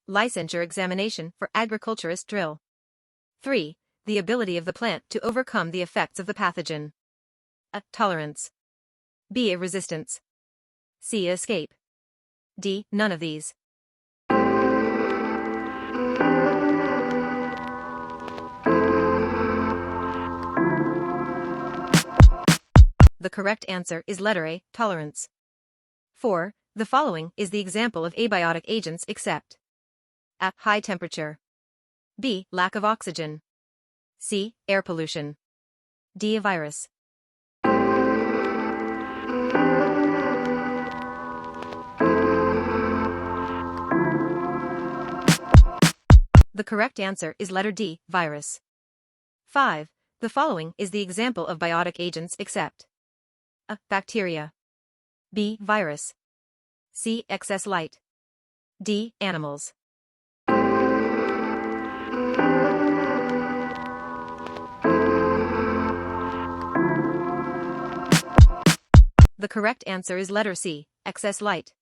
Licensure examination for agriculturist drill. 3. The ability of the plant to overcome the effects of the pathogen. A. Tolerance. B. A resistance. C. Escape. D. None of these. The correct answer is letter A, tolerance. 4. The following is the example of abiotic agents except A. High temperature. B. Lack of oxygen. C. Air pollution. D. A virus. The correct answer is letter D, virus. 5. The following is the example of biotic agents except A. Bacteria. B. Virus. C. Excess light. D. Animals. The correct answer is letter C, excess light.